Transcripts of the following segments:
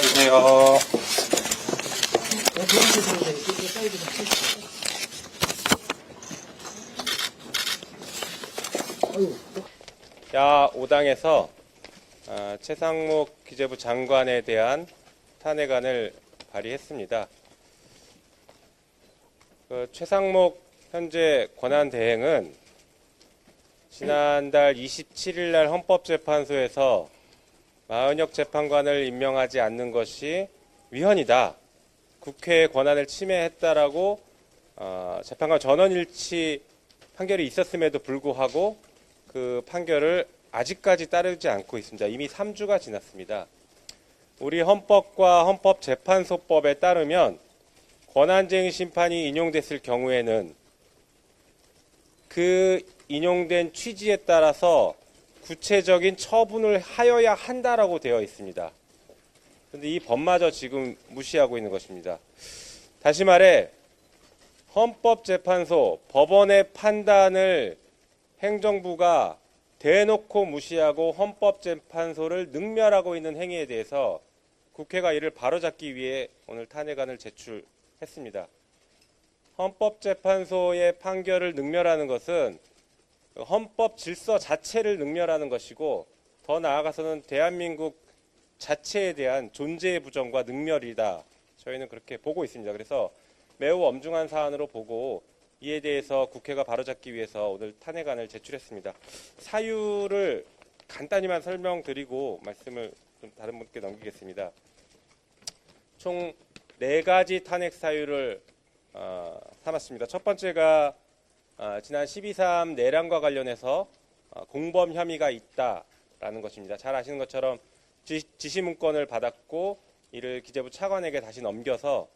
앉아주세요. 야 5당에서 최상목 기재부 장관에 대한 탄핵안을 발의했습니다. 최상목 현재 권한대행은 지난달 27일 날 헌법재판소에서 마은혁 재판관을 임명하지 않는 것이 위헌이다. 국회의 권한을 침해했다라고 재판관 전원일치 판결이 있었음에도 불구하고 그 판결을 아직까지 따르지 않고 있습니다. 이미 3주가 지났습니다. 우리 헌법과 헌법재판소법에 따르면 권한쟁의 심판이 인용됐을 경우에는 그 인용된 취지에 따라서 구체적인 처분을 하여야 한다라고 되어 있습니다. 그런데 이 법마저 지금 무시하고 있는 것입니다. 다시 말해 헌법재판소, 법원의 판단을 행정부가 대놓고 무시하고 헌법재판소를 능멸하고 있는 행위에 대해서 국회가 이를 바로잡기 위해 오늘 탄핵안을 제출했습니다. 헌법재판소의 판결을 능멸하는 것은 헌법 질서 자체를 능멸하는 것이고 더 나아가서는 대한민국 자체에 대한 존재의 부정과 능멸이다. 저희는 그렇게 보고 있습니다. 그래서 매우 엄중한 사안으로 보고 이에 대해서 국회가 바로잡기 위해서 오늘 탄핵안을 제출했습니다. 사유를 간단히만 설명드리고 말씀을 좀 다른 분께 넘기겠습니다. 총 4가지 탄핵 사유를 삼았습니다. 첫 번째가 지난 12.3 내란과 관련해서 공범 혐의가 있다라는 것입니다. 잘 아시는 것처럼 지시문건을 받았고 이를 기재부 차관에게 다시 넘겨서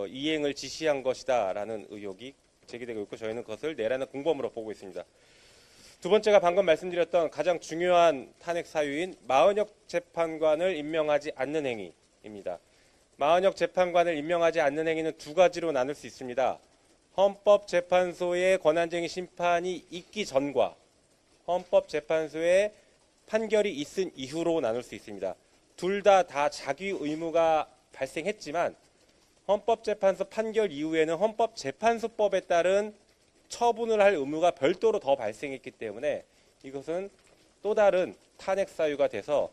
이행을 지시한 것이다라는 의혹이 제기되고 있고 저희는 그것을 내란의 공범으로 보고 있습니다. 두 번째가 방금 말씀드렸던 가장 중요한 탄핵 사유인 마은혁 재판관을 임명하지 않는 행위입니다. 마은혁 재판관을 임명하지 않는 행위는 2가지로 나눌 수 있습니다. 헌법재판소의 권한쟁의 심판이 있기 전과 헌법재판소의 판결이 있은 이후로 나눌 수 있습니다. 둘 다 자기 의무가 발생했지만 헌법재판소 판결 이후에는 헌법재판소법에 따른 처분을 할 의무가 별도로 더 발생했기 때문에 이것은 또 다른 탄핵 사유가 돼서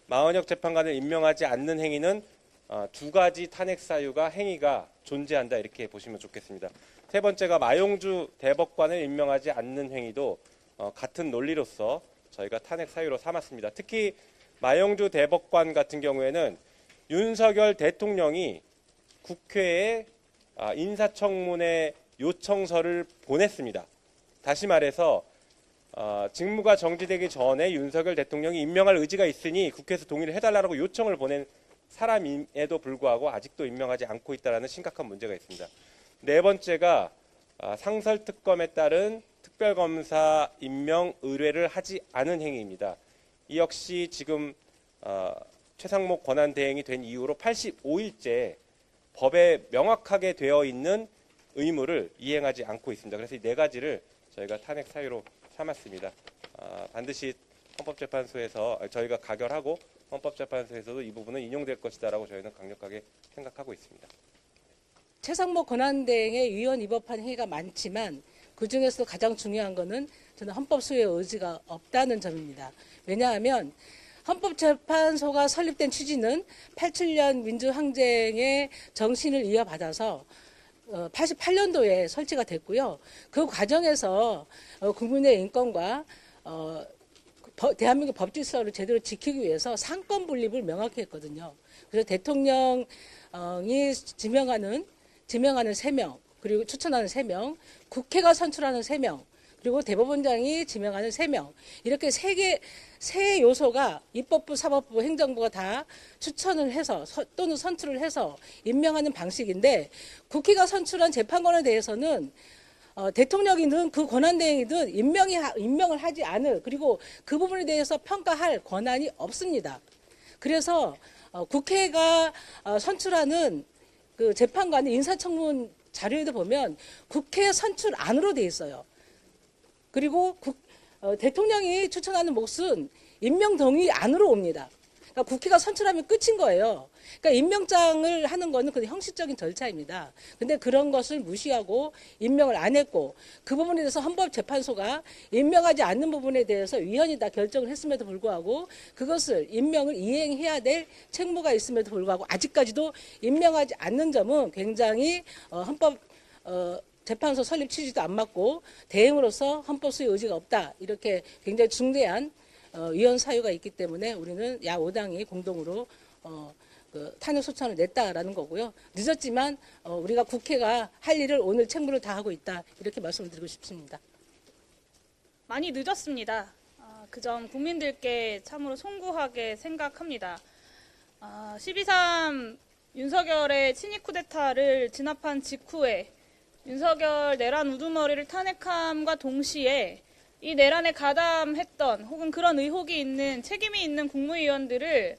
마은혁 재판관을 임명하지 않는 행위는 2가지 탄핵 사유가 행위가 존재한다 이렇게 보시면 좋겠습니다. 세 번째가 마용주 대법관을 임명하지 않는 행위도 같은 논리로서 저희가 탄핵 사유로 삼았습니다. 특히 마용주 대법관 같은 경우에는 윤석열 대통령이 국회에 인사청문회 요청서를 보냈습니다. 다시 말해서 직무가 정지되기 전에 윤석열 대통령이 임명할 의지가 있으니 국회에서 동의를 해달라고 요청을 보낸 사람임에도 불구하고 아직도 임명하지 않고 있다는 심각한 문제가 있습니다. 네 번째가 상설특검에 따른 특별검사 임명 의뢰를 하지 않은 행위입니다. 이 역시 지금 최상목 권한대행이 된 이후로 85일째 법에 명확하게 되어 있는 의무를 이행하지 않고 있습니다. 그래서 이 4가지를 저희가 탄핵 사유로 삼았습니다. 반드시 헌법재판소에서 저희가 가결하고 헌법재판소에서도 이 부분은 인용될 것이다라고 저희는 강력하게 생각하고 있습니다. 최상목 권한대행의 위헌 위법한 행위가 많지만 그중에서도 가장 중요한 것은 저는 헌법 수호의 의지가 없다는 점입니다. 왜냐하면 헌법재판소가 설립된 취지는 87년 민주항쟁의 정신을 이어받아서 88년도에 설치가 됐고요. 그 과정에서 국민의 인권과 대한민국 법질서를 제대로 지키기 위해서 상권 분립을 명확히 했거든요. 그래서 대통령이 지명하는 3명, 그리고 추천하는 3명, 국회가 선출하는 3명, 그리고 대법원장이 지명하는 3명, 이렇게 세 요소가 입법부, 사법부, 행정부가 다 추천을 해서 또는 선출을 해서 임명하는 방식인데 국회가 선출한 재판관에 대해서는 대통령이든 그 권한대행이든 임명을 하지 않을, 그리고 그 부분에 대해서 평가할 권한이 없습니다. 그래서 국회가 선출하는 그 재판관의 인사청문 자료에도 보면 국회 선출안으로 돼 있어요. 그리고 대통령이 추천하는 몫은 임명 동의 안으로 옵니다. 그러니까 국회가 선출하면 끝인 거예요. 그러니까 임명장을 하는 거는 그냥 형식적인 절차입니다. 근데 그런 것을 무시하고 임명을 안 했고 그 부분에 대해서 헌법재판소가 임명하지 않는 부분에 대해서 위헌이 다 결정을 했음에도 불구하고 그것을 임명을 이행해야 될 책무가 있음에도 불구하고 아직까지도 임명하지 않는 점은 굉장히 헌법 재판소 설립 취지도 안 맞고 대응으로서 헌법 수의 의지가 없다. 이렇게 굉장히 중대한 위헌 사유가 있기 때문에 우리는 야 5당이 공동으로 그 탄핵 소추안을 냈다라는 거고요. 늦었지만 우리가 국회가 할 일을 오늘 책무를 다하고 있다. 이렇게 말씀을 드리고 싶습니다. 많이 늦었습니다. 그 점 국민들께 참으로 송구하게 생각합니다. 12.3 윤석열의 친위 쿠데타를 진압한 직후에 윤석열 내란 우두머리를 탄핵함과 동시에 이 내란에 가담했던 혹은 그런 의혹이 있는 책임이 있는 국무위원들을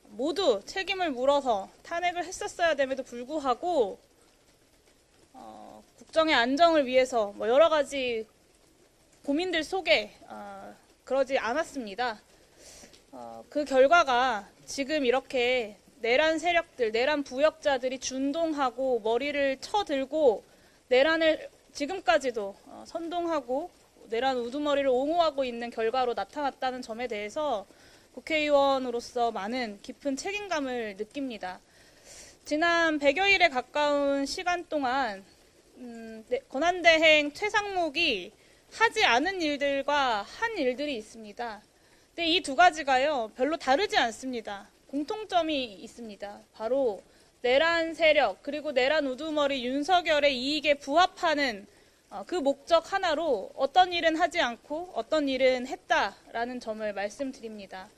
모두 책임을 물어서 탄핵을 했었어야 됨에도 불구하고 국정의 안정을 위해서 뭐 여러 가지 고민들 속에 그러지 않았습니다. 그 결과가 지금 이렇게 내란 세력들, 내란 부역자들이 준동하고 머리를 쳐들고 내란을 지금까지도 선동하고 내란 우두머리를 옹호하고 있는 결과로 나타났다는 점에 대해서 국회의원으로서 많은 깊은 책임감을 느낍니다. 지난 100여일에 가까운 시간 동안 권한대행 최상목이 하지 않은 일들과 한 일들이 있습니다. 근데 이 두 가지가요, 별로 다르지 않습니다. 공통점이 있습니다. 바로 내란 세력 그리고 내란 우두머리 윤석열의 이익에 부합하는 그 목적 하나로 어떤 일은 하지 않고 어떤 일은 했다라는 점을 말씀드립니다.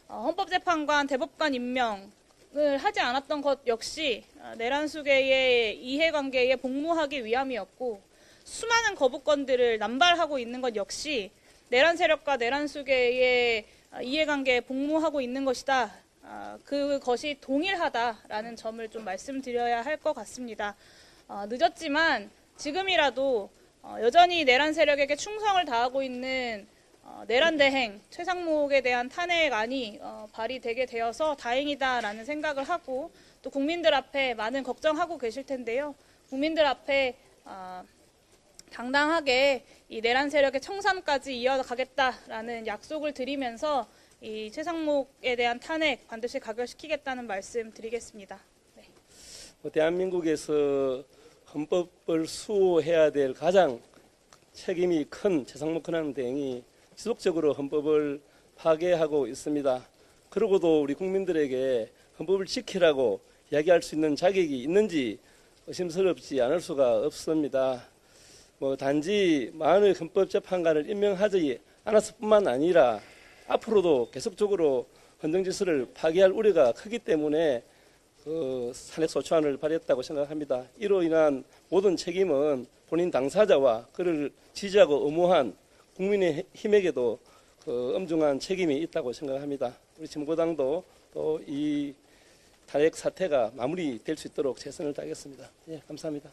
헌법재판관, 대법관 임명을 하지 않았던 것 역시 내란 수계의 이해관계에 복무하기 위함이었고 수많은 거부권들을 남발하고 있는 것 역시 내란 세력과 내란 수계의 이해관계에 복무하고 있는 것이다. 그것이 동일하다라는 점을 좀 말씀드려야 할 것 같습니다. 늦었지만 지금이라도 여전히 내란 세력에게 충성을 다하고 있는 내란대행 최상목에 대한 탄핵안이 발의되게 되어서 다행이다라는 생각을 하고 또 국민들 앞에 많은 걱정하고 계실 텐데요. 국민들 앞에 당당하게 이 내란 세력의 청산까지 이어가겠다라는 약속을 드리면서 이 최상목에 대한 탄핵 반드시 가결시키겠다는 말씀 드리겠습니다. 네. 대한민국에서 헌법을 수호해야 될 가장 책임이 큰 최상목 권한대행이 지속적으로 헌법을 파괴하고 있습니다. 그러고도 우리 국민들에게 헌법을 지키라고 이야기할 수 있는 자격이 있는지 의심스럽지 않을 수가 없습니다. 단지 많은 헌법재판관을 임명하지 않았을 뿐만 아니라 앞으로도 계속적으로 헌정질서를 파괴할 우려가 크기 때문에 탄핵소추안을 발의했다고 생각합니다. 이로 인한 모든 책임은 본인 당사자와 그를 지지하고 엄호한 국민의힘에게도 엄중한 책임이 있다고 생각합니다. 우리 진보당도 또 이 탄핵 사태가 마무리될 수 있도록 최선을 다하겠습니다. 예, 감사합니다.